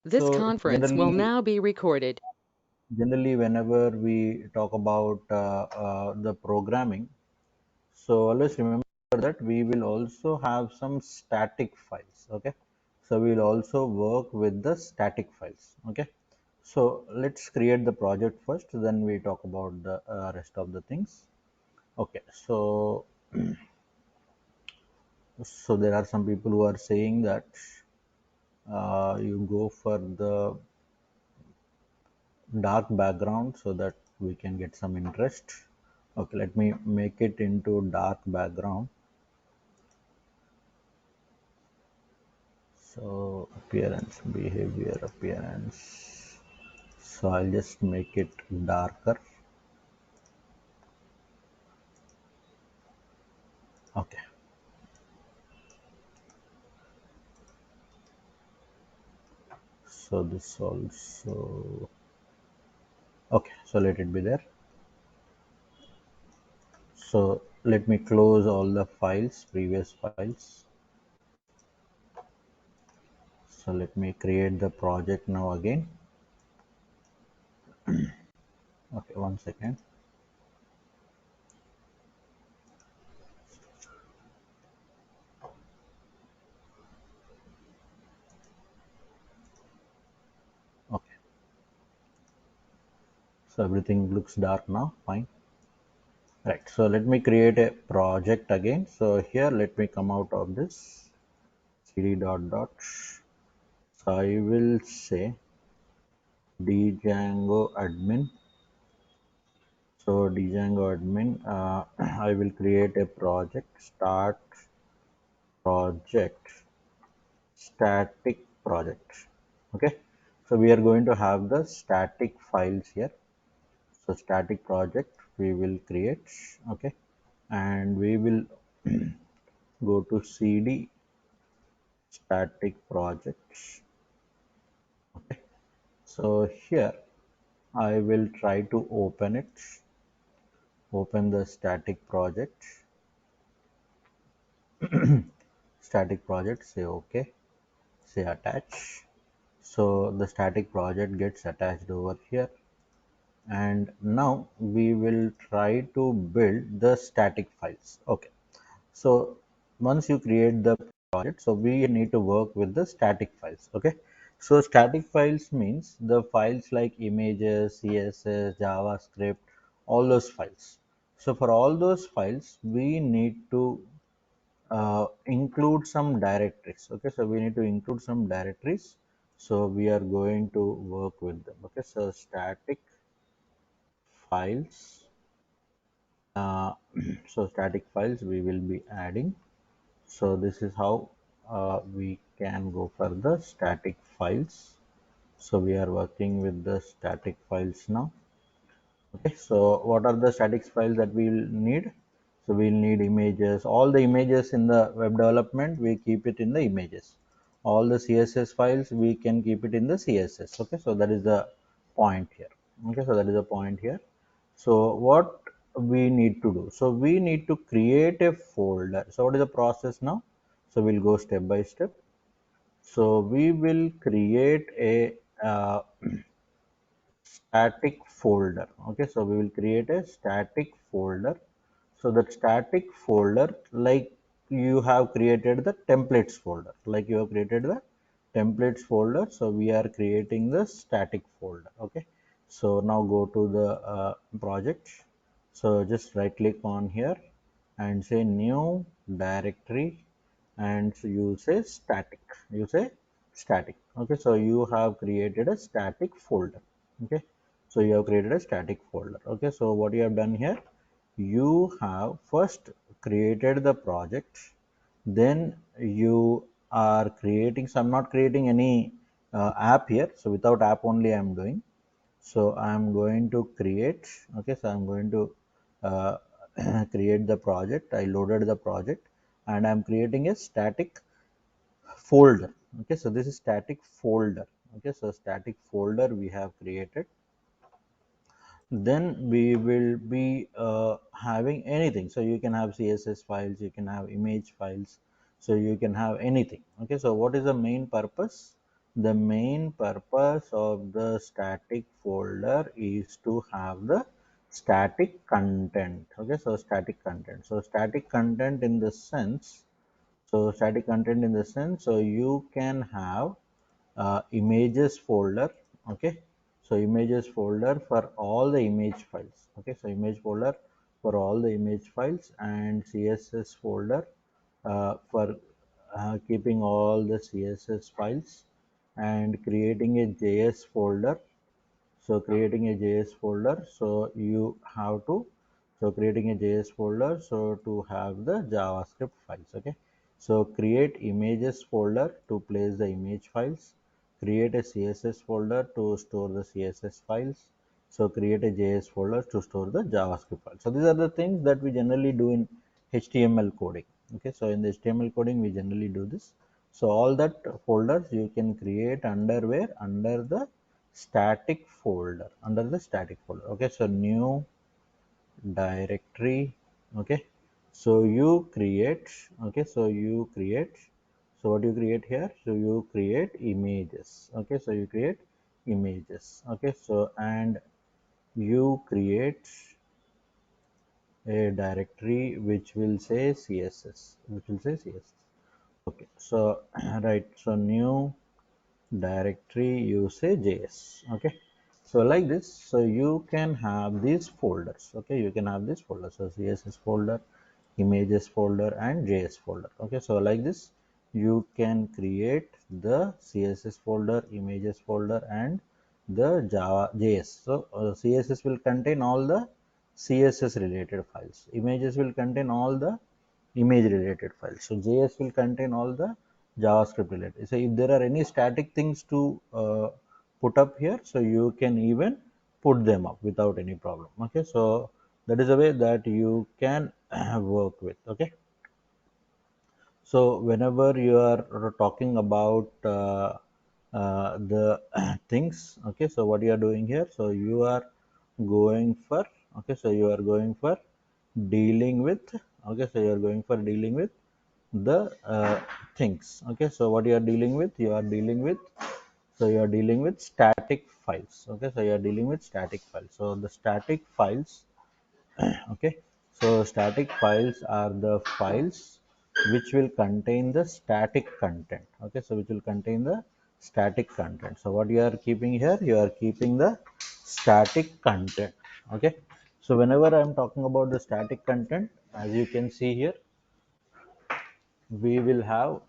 This So conference will generally, now be recorded. whenever we talk about the programming, so always remember that we will also have some static files. Okay, so we'll also work with the static files. Okay, so let's create the project first, then we talk about the rest of the things. Okay, so there are some people who are saying that you go for the dark background so that we can get some interest. Okay, let me make it into dark background. So appearance, behavior, appearance. So I'll just make it darker. Okay, so this also, okay, so let it be there. So let me close all the files, previous files. So let me create the project now again. Okay, one second. Okay, so everything looks dark now, fine. Right, so let me create a project again. So here, let me come out of this cd dot dot. So I will say Django admin. So Django admin, I will create a project, start project, static project. Okay, so we are going to have the static files here. So static project we will create. Okay, and we will go to cd static projects. Okay, so here I will try to open the static project, say okay, say attach. So the static project gets attached over here, and now we will try to build the static files. Okay, so once you create the project, so we need to work with the static files. Okay, so static files means the files like images, css, javascript, all those files. So for all those files we need to include some directories. Okay, so we need to include some directories, so we are going to work with them. Okay, so static files, uh, so static files we will be adding. So this is how we can go for the static files. So we are working with the static files now. Okay, so what are the static files that we will need? So we'll need images. All the images in the web development, we keep it in the images. All the css files, we can keep it in the css. Okay, so that is the point here. Okay, so that is the point here. So what we need to do? So we need to create a folder. So what is the process now? So we'll go step by step. So we will create a static folder. Okay, so we will create a static folder. So that static folder, like you have created the templates folder, like you have created the templates folder, so we are creating the static folder. Okay, so now go to the project. So just right click on here and say new directory, and so you say static, you say static. Okay, so you have created a static folder. Okay, so you have created a static folder. Okay, so what you have done here, you have first created the project, then you are creating, so I'm not creating any app here, so without app only I'm doing. So I'm going to create, okay, so I'm going to uh, create the project. I loaded the project and I'm creating a static folder. Okay, so this is static folder. Okay, so static folder we have created. Then we will be having anything, so you can have css files, you can have image files, so you can have anything. Okay, so what is the main purpose? the main purpose of the static folder is to have the static content. Okay, so static content. So static content in the sense, so you can have images folder. Okay, so images folder for all the image files. Okay, so image folder for all the image files, and css folder for keeping all the css files, and creating a js folder. So creating a js folder, so you have to, so creating a js folder, so to have the javascript files. Okay, so create images folder to place the image files, create a css folder to store the css files, so create a js folder to store the javascript files. So these are the things that we generally do in html coding. Okay, so in the html coding we generally do this. So all that folders you can create under where, under the static folder, under the static folder. Okay, so new directory. Okay, so you create, okay, so you create, so what you create here, so you create images. Okay, so you create images. Okay, so and you create a directory which will say css, which will say css. Okay, so right, so new directory you say js. Okay, so like this, so you can have these folders. Okay, you can have this folder, so css folder, images folder, and js folder. Okay, so like this you can create the css folder, images folder, and the java js. So css will contain all the css related files, images will contain all the image related files, so js will contain all the javascript related. So if there are any static things to put up here, so you can even put them up without any problem. Okay, so that is a way that you can work with. Okay, so whenever you are talking about the things, okay, so what you are doing here, so you are going for, okay, so you are going for dealing with, okay, so you are going for dealing with the things. Okay, so what you are dealing with, you are dealing with, so you are dealing with static files. Okay, so you are dealing with static files. So the static files, okay, so static files are the files which will contain the static content. Okay, so which will contain the static content. So what you are keeping here, you are keeping the static content. Okay, so whenever I am talking about the static content, as you can see here, we will have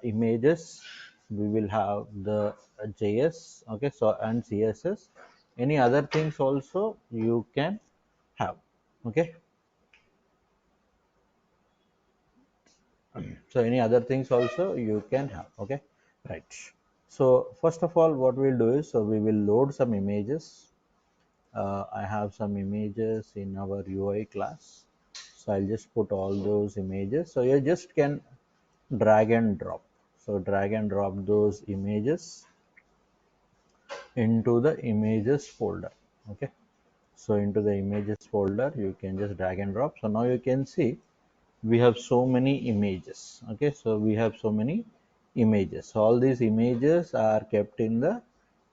images, we will have the js. Okay, so and css, any other things also you can have. Okay, so any other things also you can have. Okay, right. So first of all, what we'll do is, so we will load some images. I have some images in our ui class, so I'll just put all those images. So you just can drag and drop, so drag and drop those images into the images folder. Okay, so into the images folder you can just drag and drop. So now you can see we have so many images. Okay, so we have so many images, so all these images are kept in the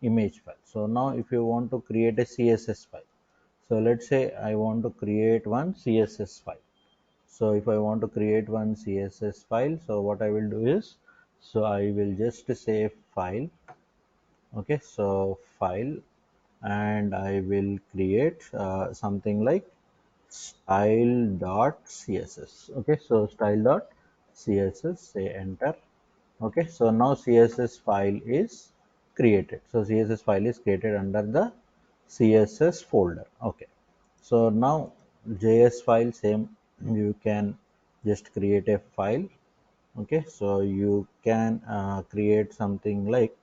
image file. So now if you want to create a css file, so let's say I want to create one css file. So if I want to create one css file, so what I will do is, so I will just say file. Okay, so file, and I will create something like style.css. Okay, so style.css, say enter. Okay, so now css file is created, so css file is created under the css folder. Okay, so now js file, same, you can just create a file. Okay, so you can create something like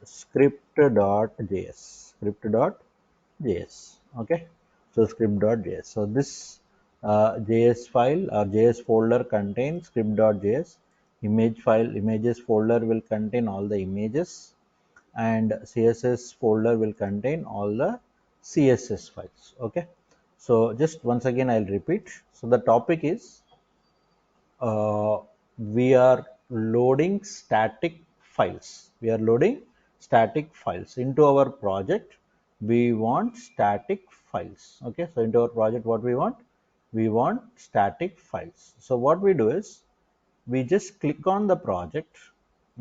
script.js, script.js. Okay, so script.js, so this js file or js folder contains script.js. Image file, images folder will contain all the images, and css folder will contain all the css files. Okay, so just once again I'll repeat. So the topic is, we are loading static files. We are loading static files into our project. We want static files. Okay, so into our project, what we want static files. So what we do is we just click on the project.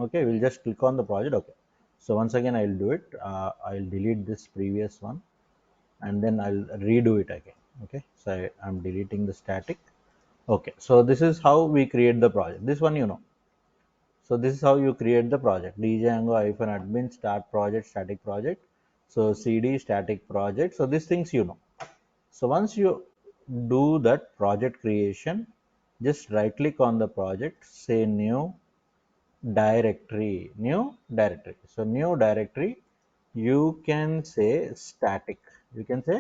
Okay, we'll just click on the project. Okay, so once again I'll do it. I'll delete this previous one and then I'll redo it again. Okay, so I'm deleting the static. Okay, so this is how we create the project. This one, so this is how you create the project. Django -admin start project static project. So cd static project. So these things, So once you do that project creation, just right click on the project, say new directory, So new directory, you can say static. You can say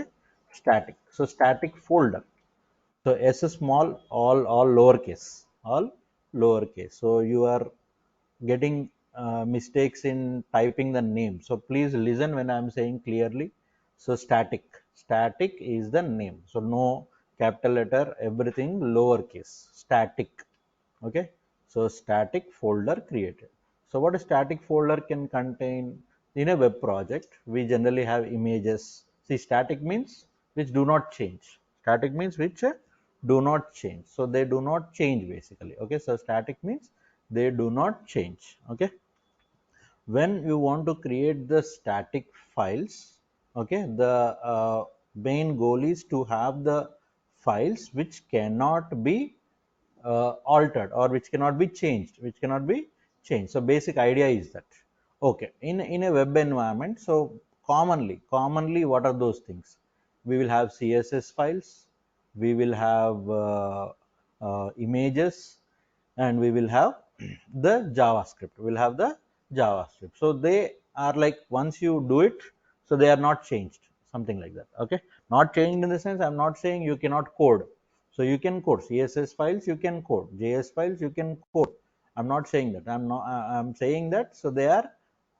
static. So static folder. So S small, all lowercase, all lowercase. So you are getting mistakes in typing the name. So please listen when I am saying clearly. So static is the name. So no capital letter, everything lowercase, static. Okay, so static folder created. So what a static folder can contain? In a web project, we generally have images. See, static means which do not change. Static means which do not change. So they do not change basically. Okay, so static means they do not change. Okay, when you want to create the static files, okay, the main goal is to have the files which cannot be altered, or which cannot be changed. So basic idea is that, okay, in a web environment, so commonly what are those things? We will have css files, we will have images, and we will have the javascript. We'll have the javascript. So they are like, once you do it, so they are not changed, something like that. Okay, not changed in the sense, I'm not saying you cannot code. So you can code css files, you can code js files, you can code. I'm not saying that. I'm saying that, so they are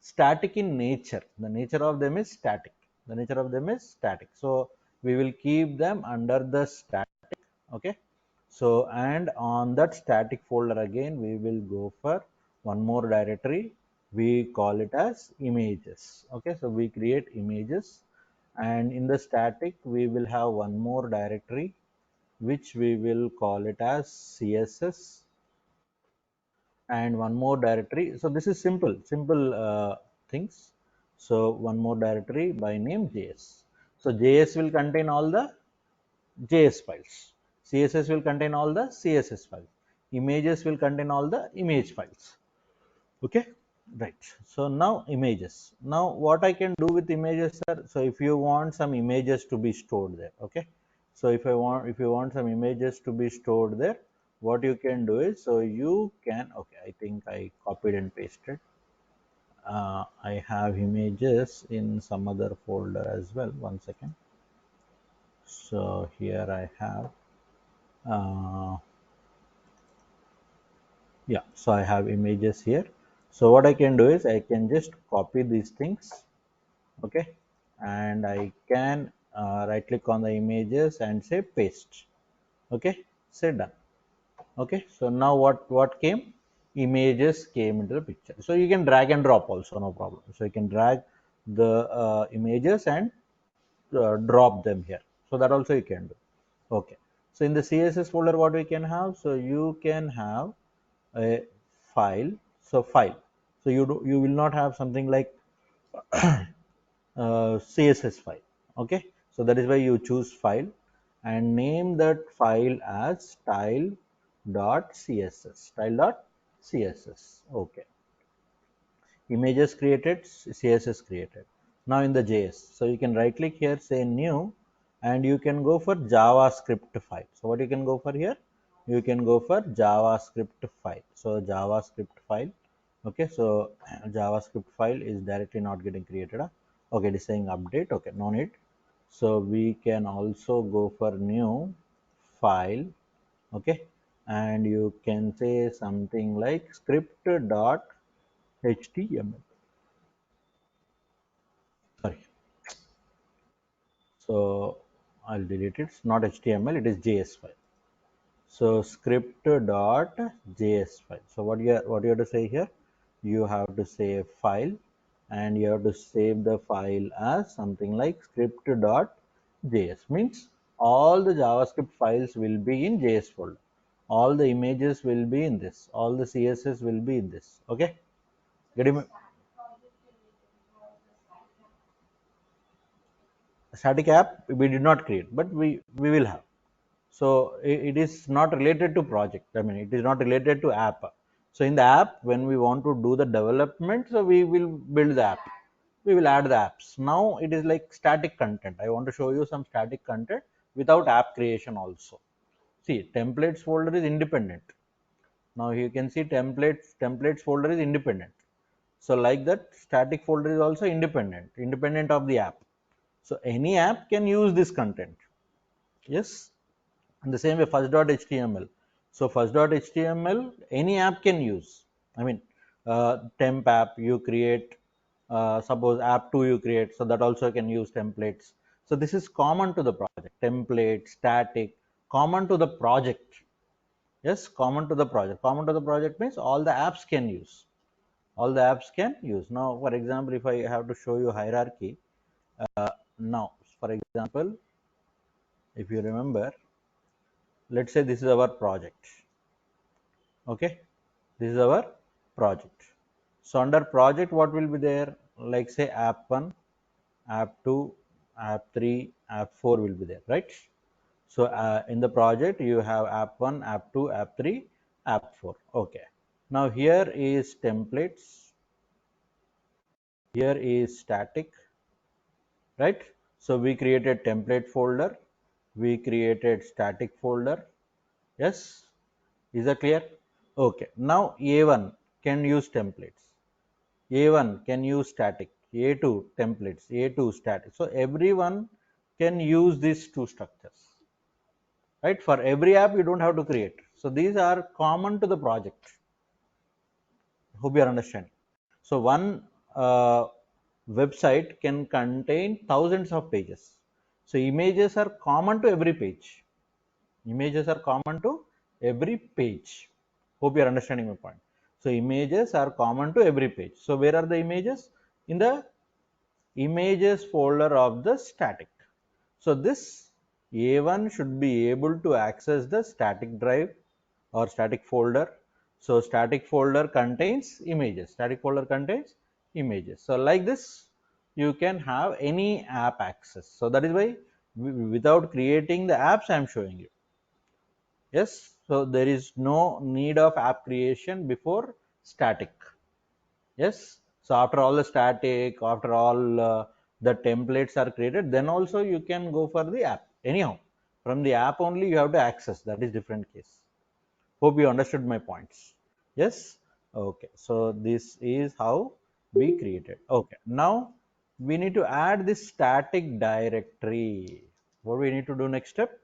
static in nature. The nature of them is static. So we will keep them under the static. Okay, so and on that static folder, again we will go for one more directory. We call it as images. Okay, so we create images, and in the static we will have one more directory which we will call it as css, and one more directory. So this is simple things. So one more directory by name js. So js will contain all the JS files. CSS will contain all the CSS files. Images will contain all the image files. Okay, right. So now images. Now what I can do with images, sir? So if you want some images to be stored there, okay. So if you want some images to be stored there, what you can do is, so you can, okay, I think I copied and pasted. I have images in some other folder as well. One second. So here I have. Yeah, so I have images here. So what I can do is I can just copy these things. Okay, and I can right click on the images and say paste. Okay, say done. Okay, so now what came? Images came into the picture. So you can drag and drop also, no problem. So you can drag the images and drop them here. So that also you can do. Okay, so in the css folder, what we can have? So you can have a file. So file. So you will not have something like css file. Okay, so that is why you choose file and name that file as style.css. Okay, images created, css created. Now in the js, so you can right click here, say new, and you can go for javascript file. So what you can go for here? You can go for javascript file. So javascript file. Okay, so javascript file is directly not getting created. Okay, it is saying update. Okay, no need. So we can also go for new file. Okay, and you can say something like script.html. Sorry, so I'll delete it. It's not html, it is js file. So script.js file. So what you have to say here? you have to save file, and you have to save the file as something like script.js. Means all the JavaScript files will be in JS folder. All the images will be in this. All the CSS will be in this. Okay. Getting me? Static app we did not create, but we will have. So it is not related to project. I mean, it is not related to app. So in the app, when we want to do the development, so we will build the app, we will add the apps. Now it is like static content. I want to show you some static content without app creation also. See, templates folder is independent. Now you can see templates folder is independent. So like that, static folder is also independent of the app. So any app can use this content. Yes. In the same way, first.html. So first.html, any app can use. I mean, temp app you create, suppose app 2 you create, so that also can use templates. So this is common to the project. Template, static, common to the project. Yes, common to the project. Common to the project means all the apps can use. All the apps can use. Now, for example, if I have to show you hierarchy, now, for example, if you remember, let's say this is our project. Okay, this is our project. So under project, what will be there? Like say app 1, app 2, app 3, app 4 will be there, right? So in the project you have app 1, app 2, app 3, app 4. Okay, now here is templates, here is static, right? So we created template folder, we created static folder. Yes, is that clear? Okay, now A1 can use templates, A1 can use static, A2 templates, A2 static. So everyone can use these two structures, right? For every app you don't have to create. So these are common to the project. Hope you are understanding. So one website can contain thousands of pages. So images are common to every page. Images are common to every page. Hope you are understanding my point. So images are common to every page. So where are the images? In the images folder of the static. So this A1 should be able to access the static drive or static folder. So static folder contains images. Static folder contains images. So like this, you can have any app access. So that is why without creating the apps, I am showing you. Yes. So there is no need of app creation before static. Yes. So after all the static, after all the templates are created, then also you can go for the app. Anyhow, from the app only you have to access. That is different case. Hope you understood my points. Yes. Okay. So this is how we created. Okay. Now we need to add this static directory. What we need to do next step?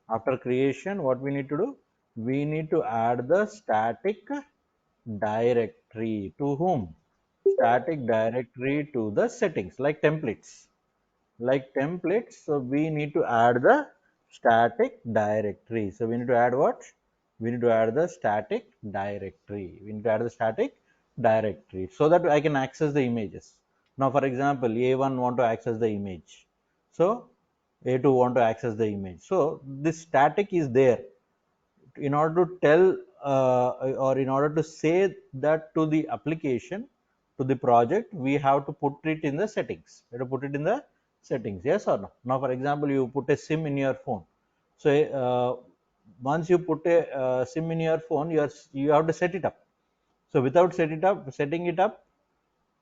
After creation, what we need to do? We need to add the static directory to whom? Static directory to the settings, like templates. Like templates, so we need to add the static directory. So we need to add what? We need to add the static directory. We need to add the static directory so that I can access the images. Now, for example, A1 want to access the image. So A2 want to access the image. So this static is there in order to tell or in order to say that to the application, to the project, we have to put it in the settings. We have to put it in the settings, yes or no? Now for example, you put a sim in your phone. So once you put a sim in your phone, you have to set it up. So without setting it up,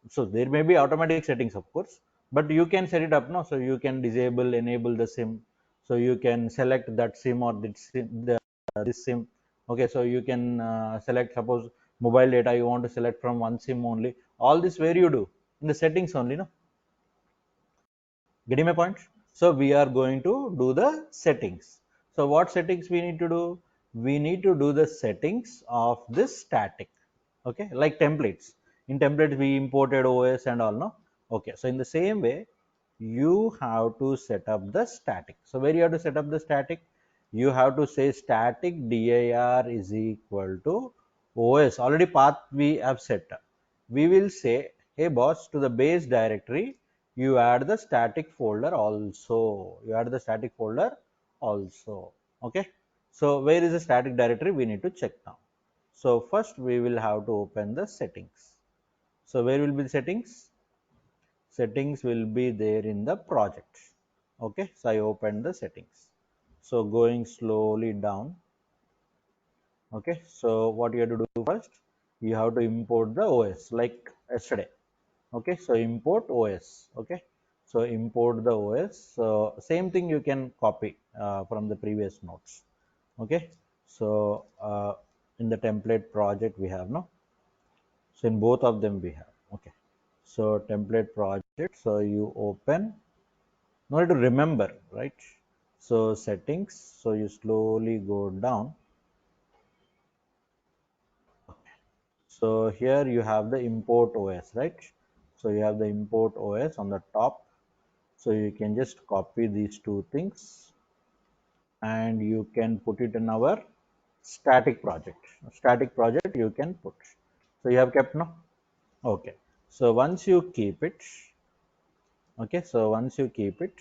so there may be automatic settings of course, but you can set it up. No, so you can disable, enable the sim. So you can select that sim or this sim. Okay, so you can select, suppose mobile data you want to select from one sim only. All this where you do? In the settings only, no? Getting my point? So we are going to do the settings. So what settings we need to do? We need to do the settings of this static. Okay, like templates. In templates we imported OS and all, no? Okay, so in the same way, you have to set up the static. So where you have to set up the static? You have to say static dir is equal to OS already path we have set. We will say, hey boss, to the base directory you add the static folder also. You add the static folder also. Okay, so where is the static directory? We need to check now. So first we will have to open the settings. So where will be the settings? Settings will be there in the project. Okay, so I opened the settings. So going slowly down. Okay, so what you have to do first, you have to import the OS like yesterday. Okay, so import OS. Okay, so import the OS. So same thing you can copy from the previous notes. Okay, so in the template project we have, no, so in both of them we have. Okay, so template project, so you open, no need to remember, right? So settings, so you slowly go down. So here you have the import OS, right? So you have the import OS on the top. So you can just copy these two things and you can put it in our static project. Static project you can put. So you have kept, no? Okay. So once you keep it, okay. So once you keep it,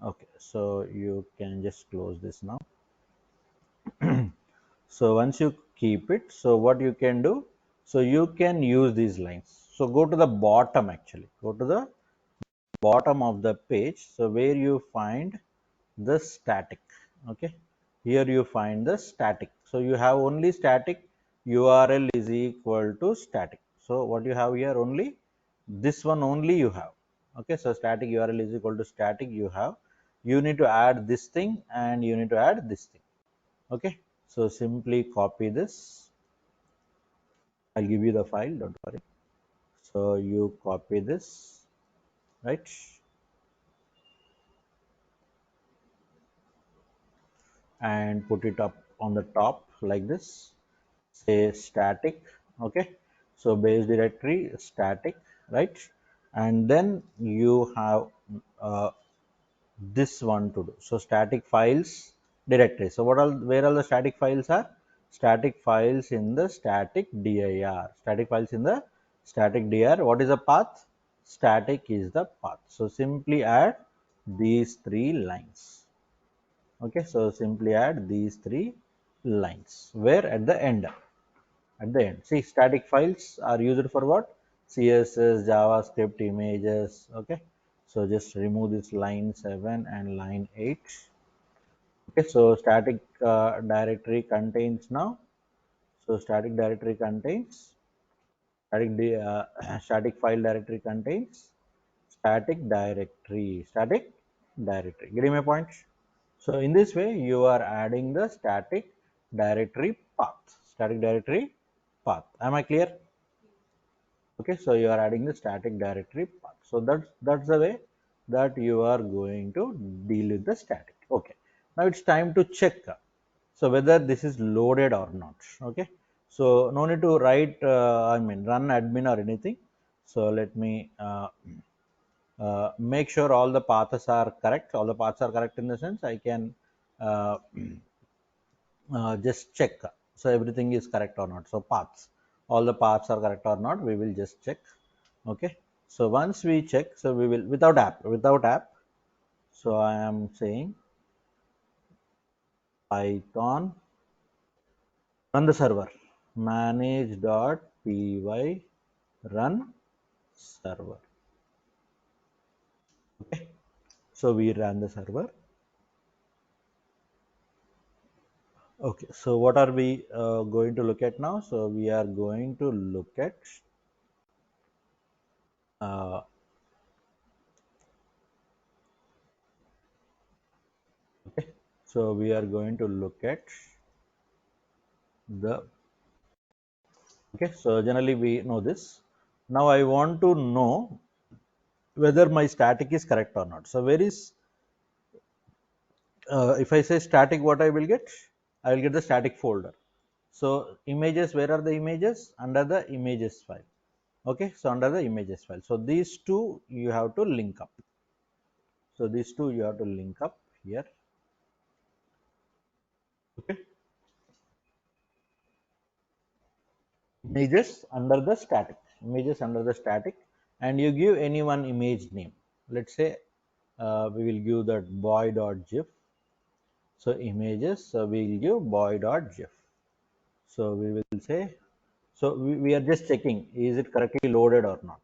okay. So you can just close this now. So once you keep it, so what you can do, so you can use these lines. So go to the bottom, actually go to the bottom of the page, so where you find the static. Okay, here you find the static. So you have only static. URL is equal to static. So what you have here, only this one only you have. Okay, so static URL is equal to static you have. You need to add this thing and you need to add this thing. Okay, so simply copy this. I'll give you the file, don't worry. So you copy this, right, and put it up on the top like this. Say static. Okay, so base directory static, right? And then you have uh, this one to do. So static files directory. So what all, where all the static files are? Static files in the static dir. Static files in the static dir. What is the path? Static is the path. So simply add these three lines. Okay, so simply add these three lines. Where? At the end. At the end, see, static files are used for what? CSS, JavaScript, images. Okay, so just remove this line 7 and line 8. Okay, so static directory contains now. So static directory contains static file directory contains static directory. Getting my point? So in this way you are adding the static directory path. Static directory path. Am I clear? Okay, so you are adding the static directory path. So that's the way that you are going to deal with the static. Okay, now it's time to check so whether this is loaded or not. Okay, so no need to write I mean run admin or anything. So let me make sure all the paths are correct. All the paths are correct in the sense I can uh, just check so everything is correct or not. So paths, all the paths are correct or not, we will just check. Okay, so once we check, so we will, without app, so I am saying python run the server, manage.py run server. Okay, so we run the server. Okay, so what are we going to look at now? So we are going to look at uh, okay, so we are going to look at the, okay, so generally we know this. Now I want to know whether my static is correct or not. So where is if I say static, what I will get? I will get the static folder. So images, where are the images? Under the images file. Okay, so under the images file. So these two you have to link up. So these two you have to link up here. Okay, images under the static, and you give any one image name. Let's say we will give that boy.gif. So images, so we will give boy.gif. So we will say, so we are just checking is it correctly loaded or not,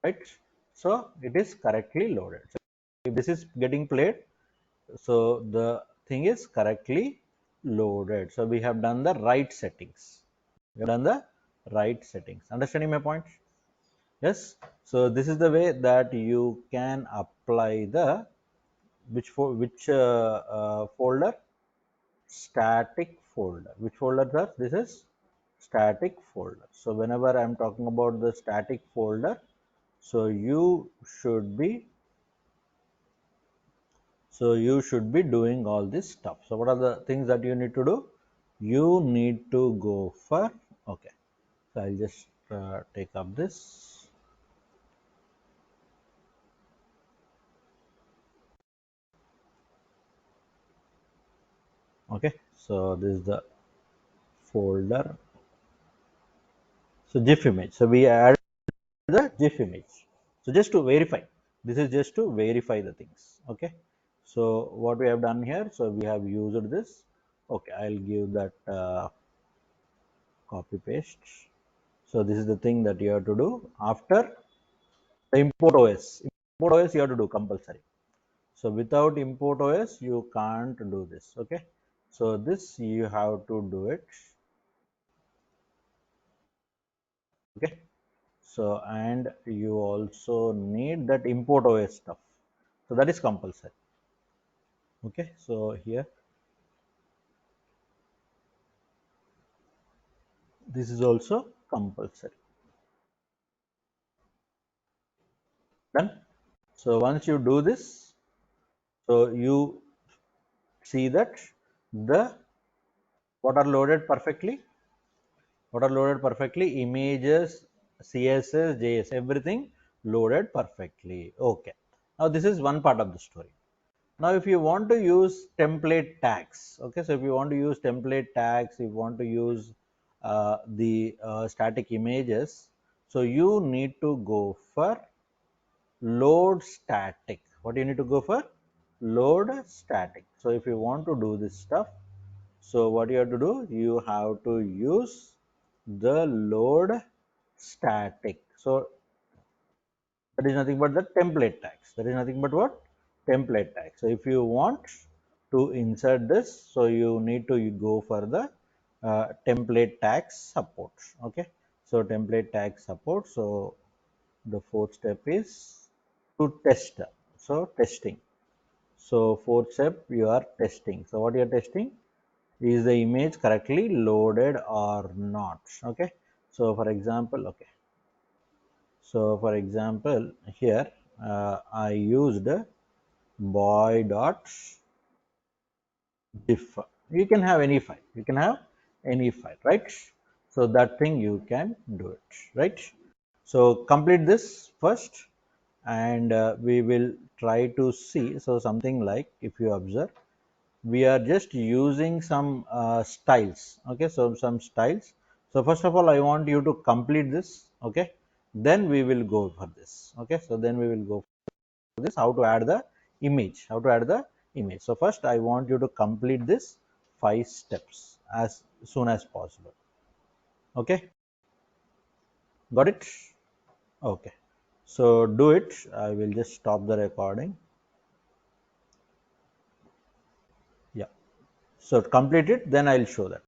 right? So it is correctly loaded. So if this is getting played, so the thing is correctly loaded. So we have done the right settings. We have done the right settings. Understanding my point? Yes. So this is the way that you can apply the which folder? Static folder. Which folder, sir? This is static folder. So whenever I'm talking about the static folder, so should be you should be doing all this stuff. So what are the things that you need to do? You need to go for, okay, so I'll just take up this. Okay, so this is the folder. So GIF image. So we add the GIF image. So just to verify, this is just to verify the things. Okay. So what we have done here, so we have used this. Okay, I'll give that copy paste. So this is the thing that you have to do after the import OS. Import OS you have to do compulsory. So without import OS you can't do this. Okay. So this you have to do it. Okay. So and you also need that import OS stuff. So that is compulsory. Okay. So here this is also compulsory. Done. So once you do this, so you see that the what are loaded perfectly, images, css, js, everything loaded perfectly. Okay, now this is one part of the story. Now if you want to use template tags, okay, so if you want to use template tags, if you want to use the static images, so you need to go for load static. What do you need to go for? Load static. So if you want to do this stuff, so what you have to do, you have to use the load static. So that is nothing but the template tags. That is nothing but what? Template tags. So if you want to insert this, so you need to go for the template tags support. Okay, so template tag support. So the fourth step is to test. So testing. So fourth step you are testing. So what you are testing? Is the image correctly loaded or not? Okay, so for example, okay, so for example here I used boy.gif. You can have any file, right? So that thing you can do it, right? So complete this first, and we will try to see. So something like, if you observe, we are just using some styles. Okay, so some styles. So first of all I want you to complete this. Okay, then we will go for this. Okay, so then we will go for this, how to add the image. So first I want you to complete this 5 steps as soon as possible. Okay, got it? Okay, so do it. I will just stop the recording. Yeah, so complete it, then I'll show that.